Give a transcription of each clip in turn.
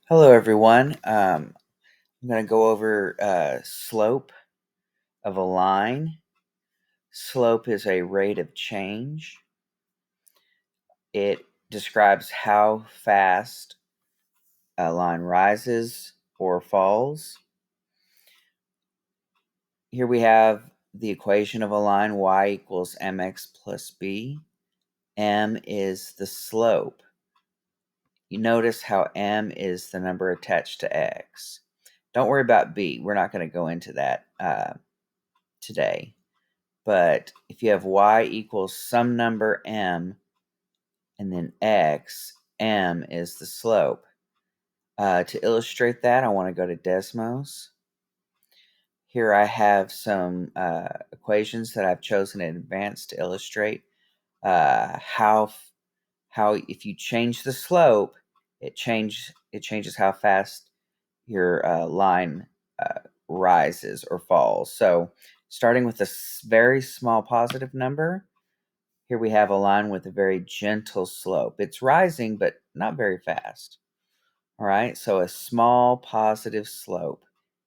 Hello, everyone. I'm going to go over slope of a line. Slope is a rate of change. It describes how fast a line rises or falls. Here we have the equation of a line y equals mx plus b. M is the slope. You notice how m is the number attached to x. Don't worry about b. We're not going to go into that today. But if you have y equals some number m and then x, m is the slope. To illustrate that, I want to go to Desmos. Here I have some equations that I've chosen in advance to illustrate how if you change the slope, it changes how fast your line rises or falls. So starting with a very small positive number, here we have a line with a very gentle slope. It's rising, but not very fast. All right, so a small positive slope.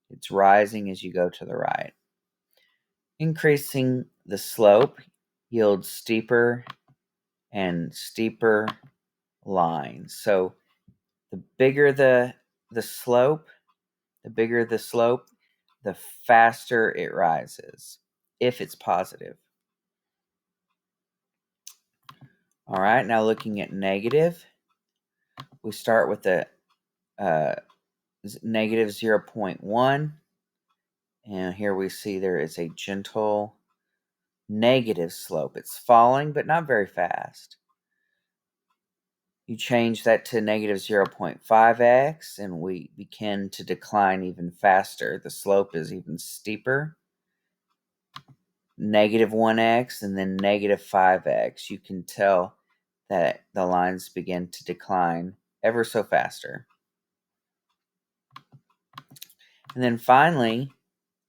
It's rising as you go to the right. Increasing the slope yields steeper and steeper lines. So the bigger the slope, the faster it rises, if it's positive. All right, now looking at negative, we start with the negative 0.1. And here we see there is a gentle negative slope. It's falling, but not very fast. You change that to negative 0.5x, and we begin to decline even faster. The slope is even steeper. Negative 1x and then negative 5x. You can tell that the lines begin to decline ever so faster. And then finally,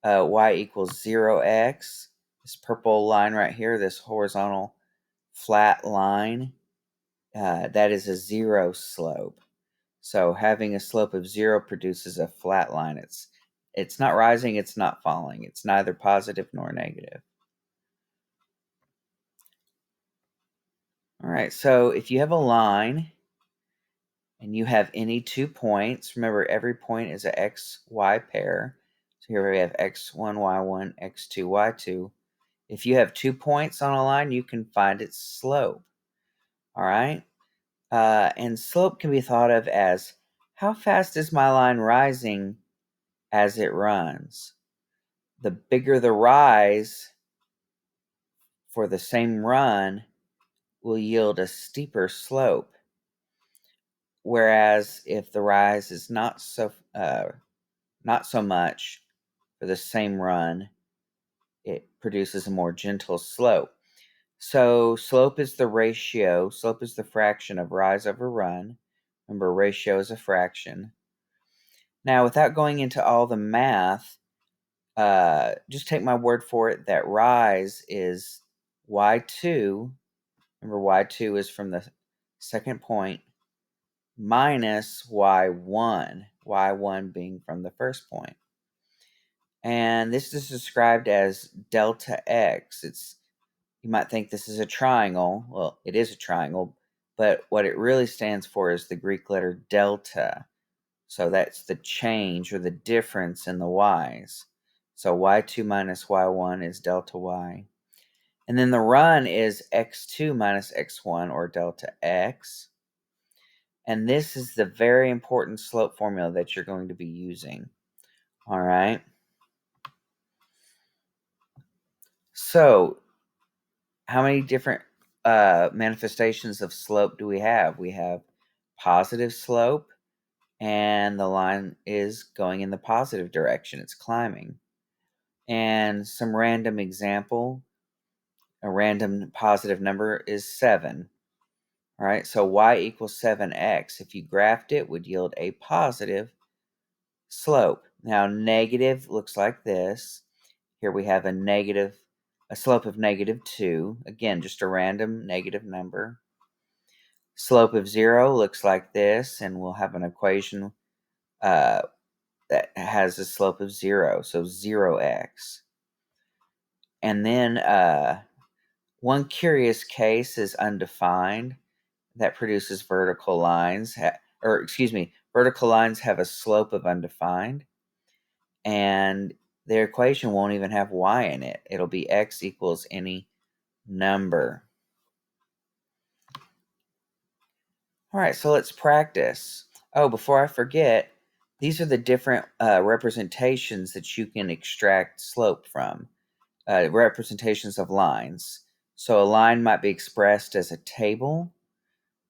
y equals 0x. This purple line right here, this horizontal flat line, that is a zero slope. So having a slope of 0 produces a flat line. It's not rising, it's not falling. It's neither positive nor negative. All right, so if you have a line and you have any 2 points, remember every point is an xy pair. So here we have x1, y1, x2, y2. If you have 2 points on a line, you can find its slope. All right? And slope can be thought of as how fast is my line rising as it runs? The bigger the rise for the same run will yield a steeper slope. Whereas if the rise is not so much for the same run, it produces a more gentle slope. So slope is the ratio, slope is the fraction of rise over run. Remember, ratio is a fraction. Now, without going into all the math, just take my word for it that rise is y2. Remember, y2 is from the second point minus y1 being from the first point. And this is described as delta x. You might think this is a triangle. Well, it is a triangle, but what it really stands for is the Greek letter delta. So that's the change or the difference in the y's. So y2 minus y1 is delta y. And then the run is x2 minus x1 or delta x. And this is the very important slope formula that you're going to be using. All right. So how many different manifestations of slope do we have? We have positive slope, and the line is going in the positive direction. It's climbing. And some random example, a random positive number is 7. All right, so y equals 7x. If you graphed it, would yield a positive slope. Now, negative looks like this. Here we have a slope of negative 2. Again, just a random negative number. Slope of 0 looks like this, and we'll have an equation that has a slope of 0, so 0x. And then one curious case is undefined that produces vertical lines, vertical lines have a slope of undefined, and their equation won't even have y in it. It'll be x equals any number. All right, so let's practice. Oh, before I forget, these are the different representations that you can extract slope from, representations of lines. So a line might be expressed as a table.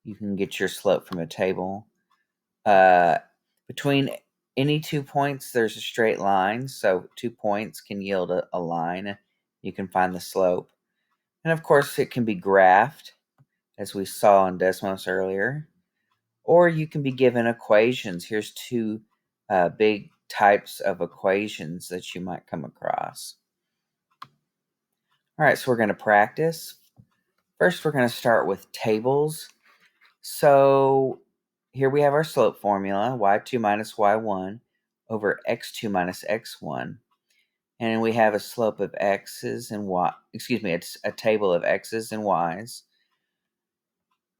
You can get your slope from a table. Between any 2 points, there's a straight line, so 2 points can yield a line. You can find the slope. And of course, it can be graphed, as we saw in Desmos earlier. Or you can be given equations. Here's two big types of equations that you might come across. All right, so we're going to practice. First, we're going to start with tables. So here we have our slope formula, y2 minus y1 over x2 minus x1. And we have a slope of x's and it's a table of x's and y's.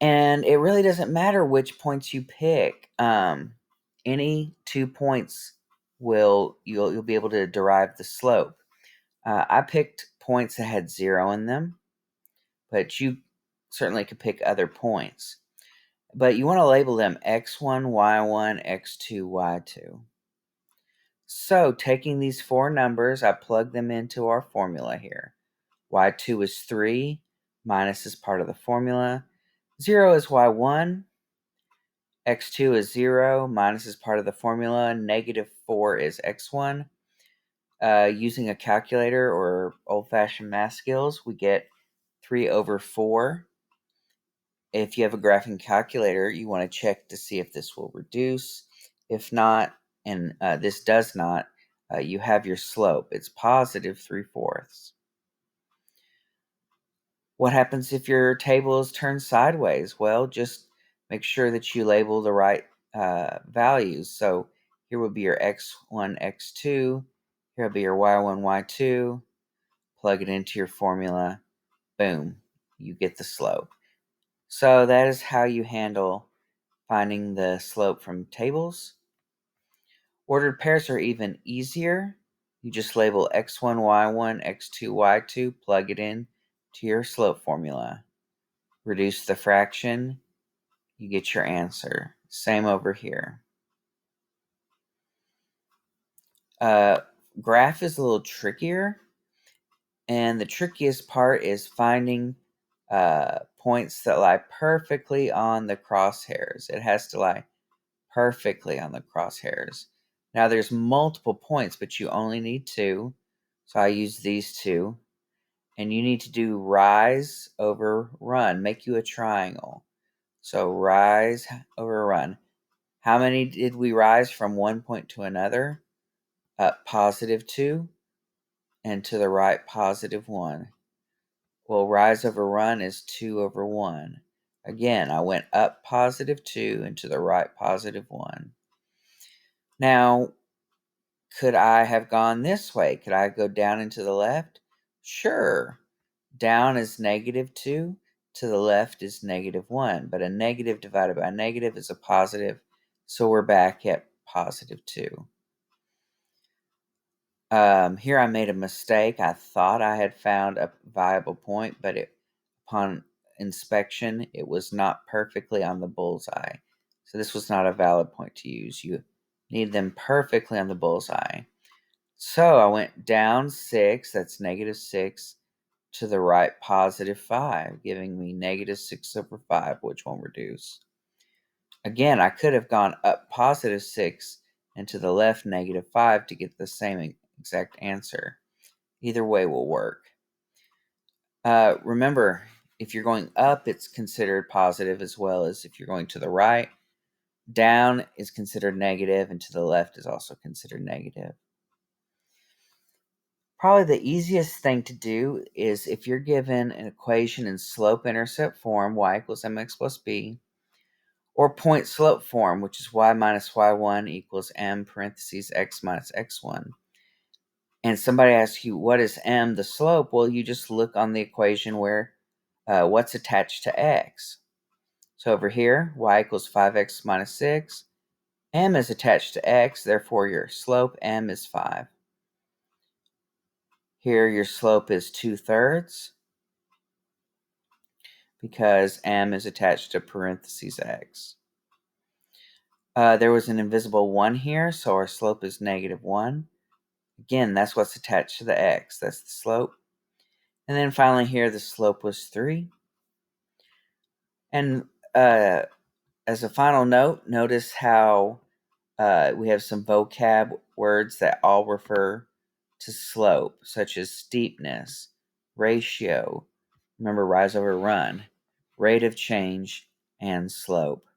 And it really doesn't matter which points you pick. Any 2 points you'll be able to derive the slope. I picked points that had 0 in them, but you certainly could pick other points. But you want to label them x1, y1, x2, y2. So taking these 4 numbers, I plug them into our formula here. y2 is 3, minus is part of the formula. 0 is y1. x2 is 0, minus is part of the formula. Negative 4 is x1. Using a calculator or old-fashioned math skills, we get 3 over 4. If you have a graphing calculator, you want to check to see if this will reduce. If not, and this does not, you have your slope. It's positive 3/4. What happens if your table is turned sideways? Well, just make sure that you label the right values. So here would be your x1, x2. Here will be your y1, y2. Plug it into your formula. Boom, you get the slope. So that is how you handle finding the slope from tables. Ordered pairs are even easier. You just label x1, y1, x2, y2, plug it in to your slope formula. Reduce the fraction, you get your answer. Same over here. Graph is a little trickier, and the trickiest part is finding points that lie perfectly on the crosshairs. It has to lie perfectly on the crosshairs. Now there's multiple points, but you only need 2. So I use these 2. And you need to do rise over run. Make you a triangle. So rise over run. How many did we rise from one point to another? Up positive 2. And to the right positive 1. Well, rise over run is 2 over 1. Again, I went up positive 2 and to the right positive 1. Now, could I have gone this way? Could I go down and to the left? Sure. Down is negative 2. To the left is negative 1. But a negative divided by a negative is a positive. So we're back at positive 2. Here I made a mistake. I thought I had found a viable point, but upon inspection, it was not perfectly on the bullseye. So this was not a valid point to use. You need them perfectly on the bullseye. So I went down 6, that's negative 6, to the right positive 5, giving me negative 6 over 5, which won't reduce. Again, I could have gone up positive 6 and to the left negative 5 to get the same exact answer. Either way will work. Remember, if you're going up, it's considered positive, as well as if you're going to the right. Down is considered negative, and to the left is also considered negative. Probably the easiest thing to do is if you're given an equation in slope-intercept form, y equals mx plus b, Or point slope form, which is y minus y1 equals m parentheses x minus x1. And somebody asks you, what is m, the slope? Well, you just look on the equation where what's attached to x. So over here, y equals 5x minus 6. M is attached to x, therefore your slope, m, is 5. Here, your slope is 2/3 because m is attached to parentheses x. There was an invisible 1 here, so our slope is -1. Again, that's what's attached to the x. That's the slope. And then finally here, the slope was 3. And as a final note, notice how we have some vocab words that all refer to slope, such as steepness, ratio, remember rise over run, rate of change, and slope.